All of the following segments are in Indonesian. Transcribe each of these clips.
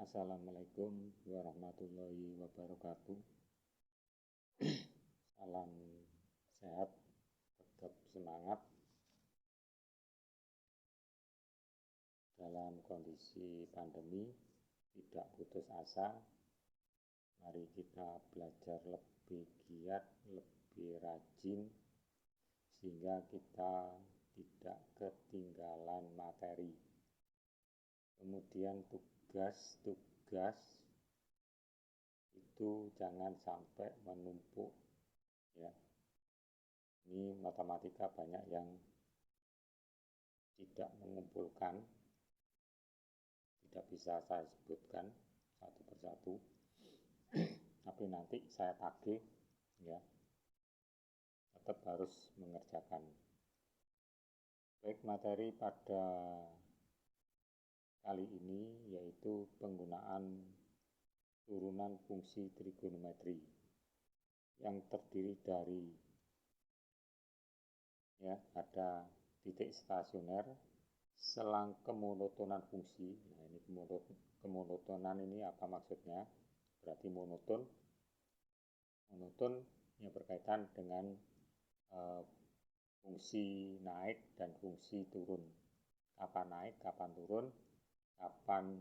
Assalamualaikum warahmatullahi wabarakatuh. Salam sehat, tetap semangat dalam kondisi pandemi, tidak putus asa. Mari kita belajar lebih giat, lebih rajin, sehingga kita tidak ketinggalan materi. Kemudian tugas-tugas itu jangan sampai menumpuk, ya. Ini matematika banyak yang tidak mengumpulkan, tidak bisa saya sebutkan satu persatu, tapi nanti saya tagih, ya, tetap harus mengerjakan. Baik, materi pada kali ini yaitu penggunaan turunan fungsi trigonometri yang terdiri dari ada titik stasioner, selang kemonotonan fungsi. Nah, ini kemonotonan ini apa maksudnya? Berarti monoton yang berkaitan dengan fungsi naik dan fungsi turun. Kapan naik, kapan turun, kapan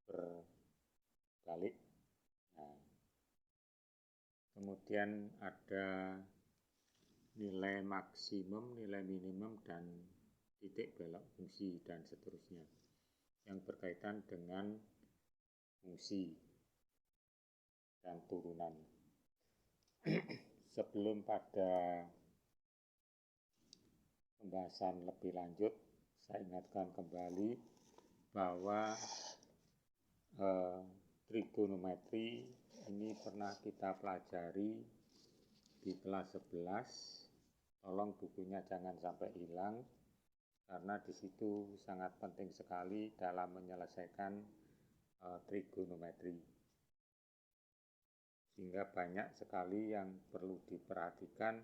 berbalik. Nah, kemudian ada nilai maksimum, nilai minimum, dan titik belok fungsi, dan seterusnya yang berkaitan dengan fungsi dan turunan. Sebelum pada pembahasan lebih lanjut, saya ingatkan kembali bahwa trigonometri ini pernah kita pelajari di kelas 11. Tolong bukunya jangan sampai hilang, karena di situ sangat penting sekali dalam menyelesaikan trigonometri. Sehingga banyak sekali yang perlu diperhatikan,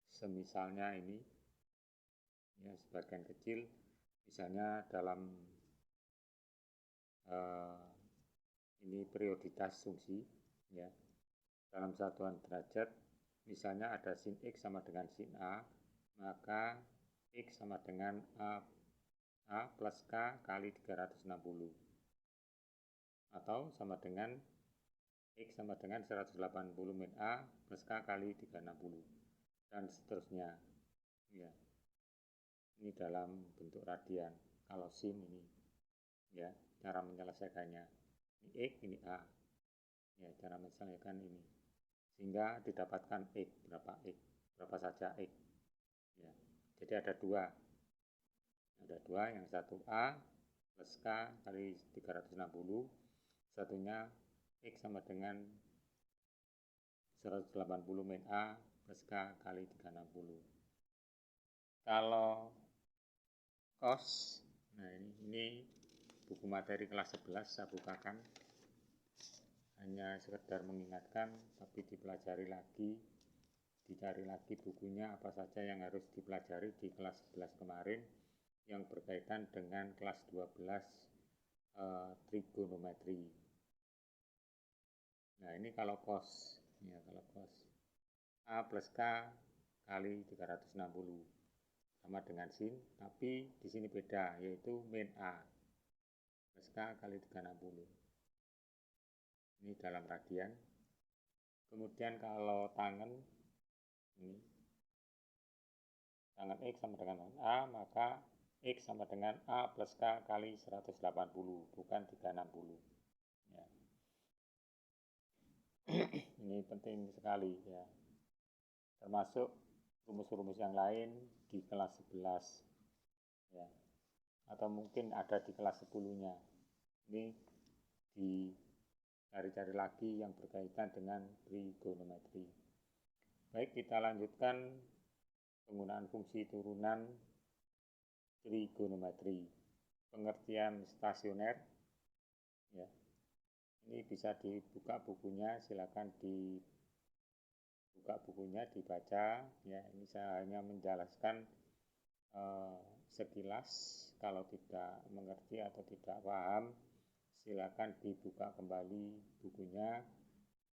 semisalnya ini, ya, sebagian kecil, misalnya dalam ini perioditas fungsi, ya, dalam satuan derajat, misalnya ada sin X sama dengan sin A, maka X sama dengan A plus K kali 360, atau sama dengan X sama dengan 180 min A plus K kali 360, dan seterusnya, ya. Ini dalam bentuk radian. Kalau sin ini, ya, cara menyelesaikannya, ini X, ini A, ya, cara menyelesaikan ini, sehingga didapatkan X, berapa saja X, ya. Jadi ada dua, yang satu A plus K kali 360, satunya X sama dengan 180 min A plus K kali 360. Kalau cos, nah ini buku materi kelas 11 saya bukakan, hanya sekedar mengingatkan, tapi dipelajari lagi, dicari lagi bukunya apa saja yang harus dipelajari di kelas 11 kemarin yang berkaitan dengan kelas 12 trigonometri. Nah, ini kalau cos, ya, kalau cos A plus K kali 360 sama dengan sin, tapi di sini beda, yaitu min A plus K kali 360. Ini dalam radian. Kemudian kalau tangen, ini tangen X sama dengan A, maka X sama dengan A plus K kali 180, bukan 360, ya. Ini penting sekali, ya, termasuk rumus-rumus yang lain di kelas 11, ya, atau mungkin ada di kelas 10-nya. Ini dicari-cari lagi yang berkaitan dengan trigonometri. Baik, kita lanjutkan penggunaan fungsi turunan trigonometri. Pengertian stasioner, ya, ini bisa dibuka bukunya, silakan dibuka bukunya, dibaca, ya. Ini saya hanya menjelaskan sekilas. Kalau tidak mengerti atau tidak paham, silakan dibuka kembali bukunya,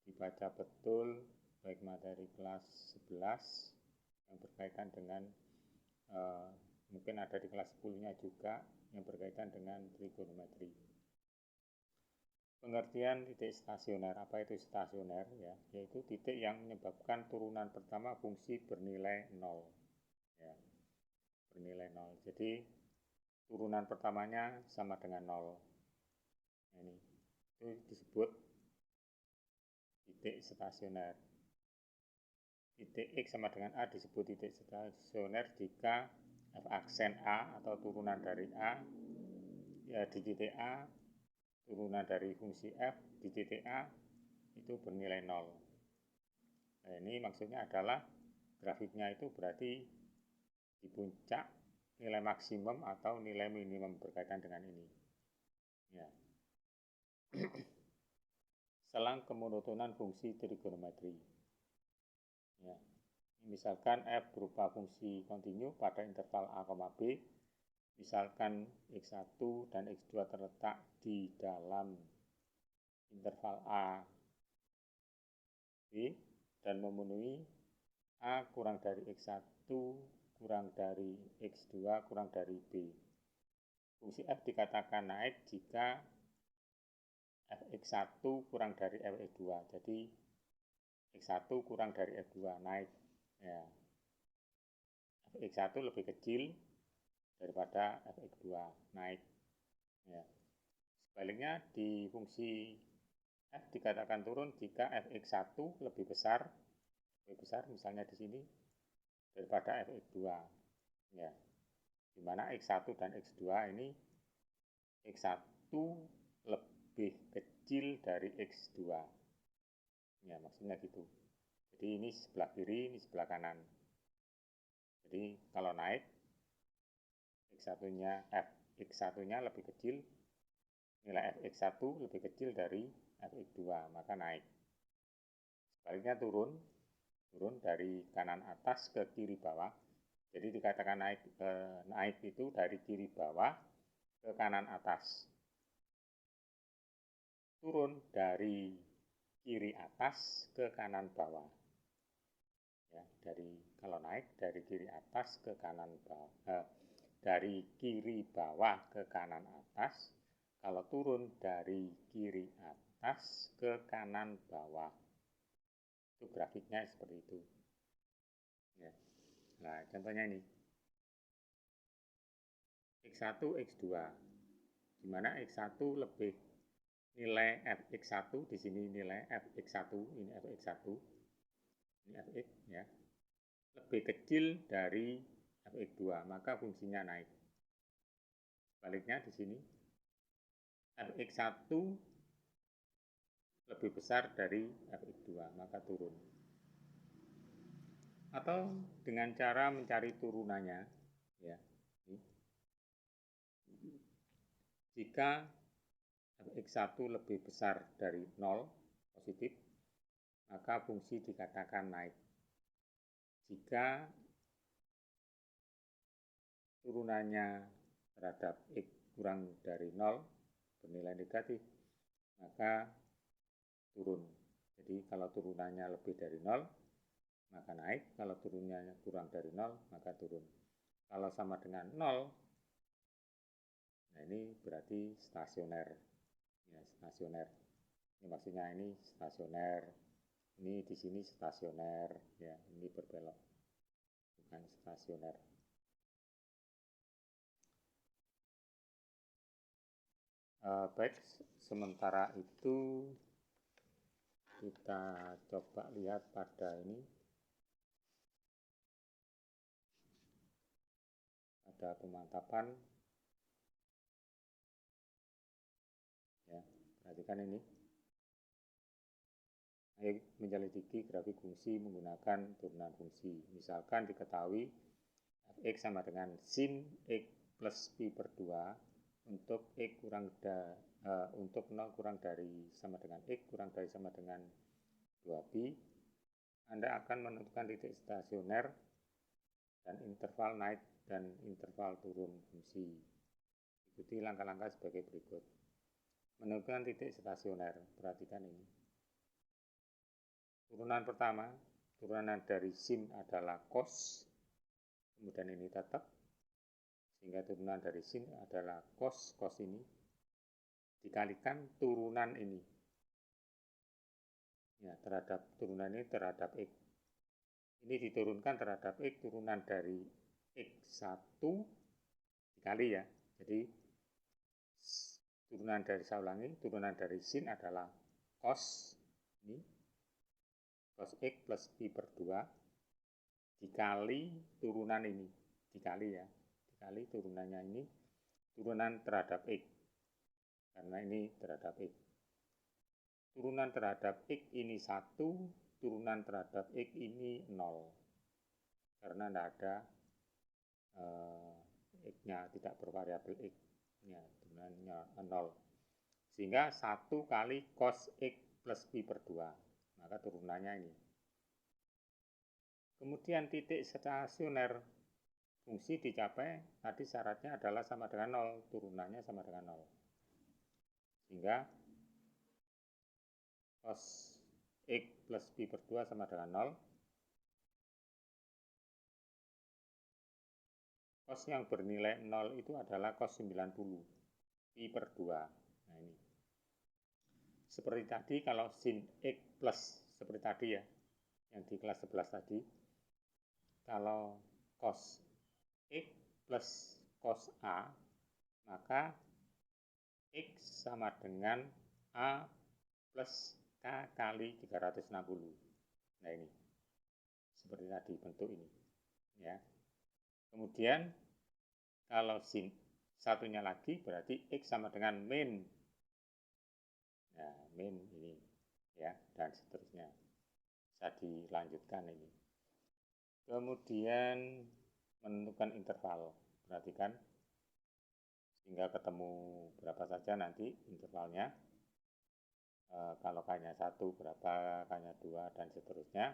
dibaca betul baik materi kelas 11 yang berkaitan dengan mungkin ada di kelas 10-nya juga yang berkaitan dengan trigonometri. Pengertian titik stasioner, apa itu stasioner ya, yaitu titik yang menyebabkan turunan pertama fungsi bernilai 0 ya, bernilai 0. Jadi turunan pertamanya sama dengan 0. Ini itu disebut titik stasioner. Titik X sama dengan A disebut titik stasioner jika f aksen A atau turunan dari A ya di titik A, turunan dari fungsi f di titik A itu bernilai 0. Nah, ini maksudnya adalah grafiknya itu berarti di puncak nilai maksimum atau nilai minimum berkaitan dengan ini. Ya. Selang kemonotonan fungsi trigonometri. Ya. Misalkan f berupa fungsi kontinu pada interval a, b. Misalkan x1 dan x2 terletak di dalam interval a, b dan memenuhi a kurang dari x1 kurang dari x2 kurang dari b. Fungsi f dikatakan naik jika fx1 kurang dari fx2. Jadi x1 kurang dari f2 naik. Ya. fx1 lebih kecil daripada fx2 naik. Ya. Sebaliknya di fungsi f dikatakan turun jika fx1 lebih besar misalnya di sini daripada fx2. Ya. Di mana x1 dan x2 ini x1 lebih kecil dari x2. Ya, maksudnya gitu. Jadi ini sebelah kiri, ini sebelah kanan. Jadi kalau naik x1-nya lebih kecil, nilai fx1 lebih kecil dari fx2, maka naik. Sebaliknya turun dari kanan atas ke kiri bawah. Jadi dikatakan naik itu dari kiri bawah ke kanan atas. Turun dari kiri atas ke kanan bawah. Ya, kalau naik dari kiri atas ke kanan bawah, dari kiri bawah ke kanan atas. Kalau turun dari kiri atas ke kanan bawah. Itu grafiknya seperti itu. Ya. Nah, contohnya ini. X1, X2. Di mana X1 lebih nilai fx1 di sini nilai fx1, ini fx1. Ini fx ya. Lebih kecil dari fx2, maka fungsinya naik. Sebaliknya di sini fx1 lebih besar dari fx2, maka turun. Atau dengan cara mencari turunannya ya. Jika fx1 lebih besar dari 0 positif, maka fungsi dikatakan naik. Jika turunannya terhadap x kurang dari 0 bernilai negatif, maka turun. Jadi kalau turunannya lebih dari 0, maka naik. Kalau turunannya kurang dari 0, maka turun. Kalau sama dengan 0, nah ini berarti stasioner. Ya, stasioner. Ini maksudnya ini stasioner. Ini di sini stasioner. Ya, ini berbelok. Bukan stasioner. Baik, sementara itu kita coba lihat pada ini. Ada pemantapan. Ya, perhatikan ini. Ayo menyelidiki grafik fungsi menggunakan turunan fungsi. Misalkan diketahui fx sama dengan sin x plus pi per 2 untuk x untuk 0 kurang dari sama dengan x kurang dari sama dengan 2pi. Anda akan menentukan titik stasioner dan interval naik dan interval turun fungsi. Ikuti langkah-langkah sebagai berikut. Menentukan titik stasioner, perhatikan ini. Turunan pertama, turunan dari sin adalah cos, kemudian ini tetap, sehingga turunan dari sin adalah cos ini, dikalikan turunan ini. Ya, terhadap turunan ini terhadap X. Ini diturunkan terhadap X, turunan dari X1 dikali ya. Jadi turunan dari, saya ulangi, turunan dari sin adalah cos ini, cos X plus pi per 2 dikali turunan ini, dikali ya, dikali turunannya ini, turunan terhadap X, karena ini terhadap X. Turunan terhadap X ini 1, turunan terhadap X ini 0, karena tidak ada X-nya, tidak bervariabel X, ya, turunannya 0. Sehingga 1 kali cos X plus pi per 2, maka turunannya ini. Kemudian titik stasioner fungsi dicapai, tadi syaratnya adalah sama dengan 0, turunannya sama dengan 0. Sehingga cos X plus pi per 2 sama dengan 0. Cos yang bernilai 0 itu adalah cos 90 pi per 2. Nah ini. Seperti tadi kalau sin X plus, seperti tadi ya, yang di kelas 11 tadi, kalau cos X plus cos A, maka X sama dengan A plus K kali 360. Nah ini, seperti tadi bentuk ini. Ya. Kemudian kalau sin satunya lagi berarti X sama dengan min. Nah, min ini ya, dan seterusnya. Bisa dilanjutkan ini. Kemudian menentukan interval. Perhatikan sehingga ketemu berapa saja nanti intervalnya. Kalau K-nya 1 berapa, K-nya 2 dan seterusnya,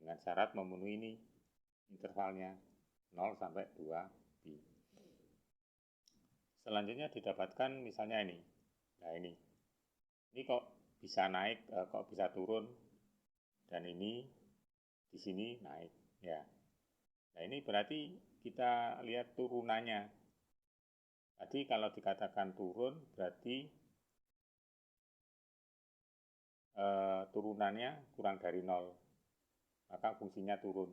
dengan syarat memenuhi ini intervalnya 0 sampai 2 pi. Selanjutnya didapatkan misalnya ini. Nah ini kok bisa naik, kok bisa turun, dan ini di sini naik ya. Nah ini berarti kita lihat turunannya. Tadi kalau dikatakan turun berarti turunannya kurang dari 0, maka fungsinya turun.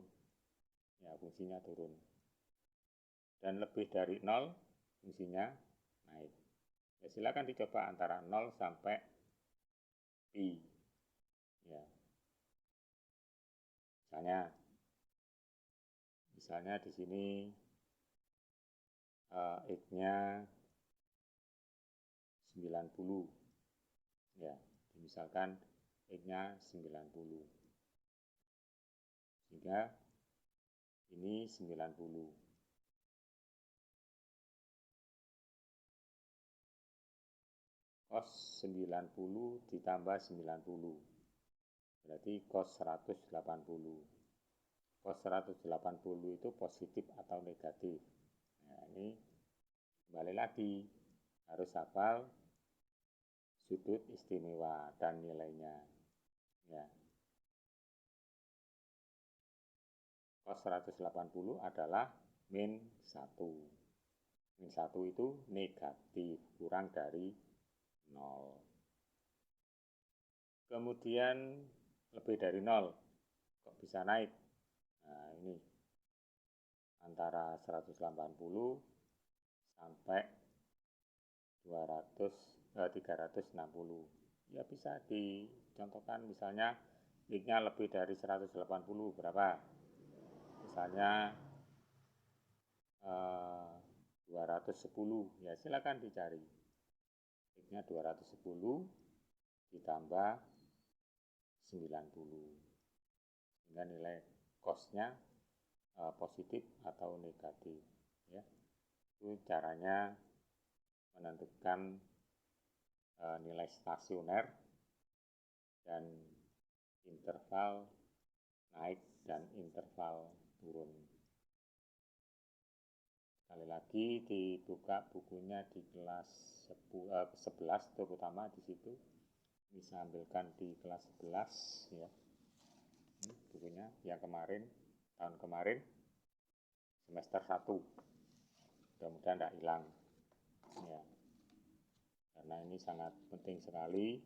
Ya, fungsinya turun. Dan lebih dari 0, fungsinya naik. Ya, silakan dicoba antara 0 sampai pi. Ya. Misalnya di sini X-nya 90. Ya, misalkan X-nya 90. Sehingga ini 90. Cos 90 ditambah 90. Berarti cos 180. Cos 180 itu positif atau negatif. Nah, ini kembali lagi harus hafal sudut istimewa dan nilainya. Ya. Cos 180 adalah min 1. Min 1 itu negatif, kurang dari 0. Kemudian lebih dari 0, kok bisa naik? Nah ini, antara 180 sampai 360. Ya bisa dicontohkan misalnya X-nya lebih dari 180 berapa? Misalnya 210, ya silakan dicari. X-nya 210 ditambah 90. Sehingga nilai cos-nya positif atau negatif. Ya. Itu caranya menentukan nilai stasioner dan interval naik dan interval turun. Sekali lagi dibuka bukunya di kelas 11 terutama di situ bisa ambilkan di kelas 11 ya. Ini bukunya yang kemarin, tahun kemarin semester 1. Mudah-mudahan tidak hilang ya, karena ini sangat penting sekali,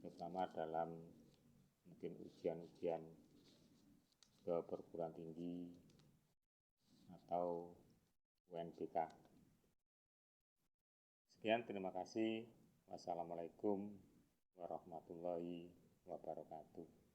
terutama dalam mungkin ujian-ujian ke perguruan tinggi atau UNBK. Sekian, terima kasih. Wassalamualaikum warahmatullahi wabarakatuh.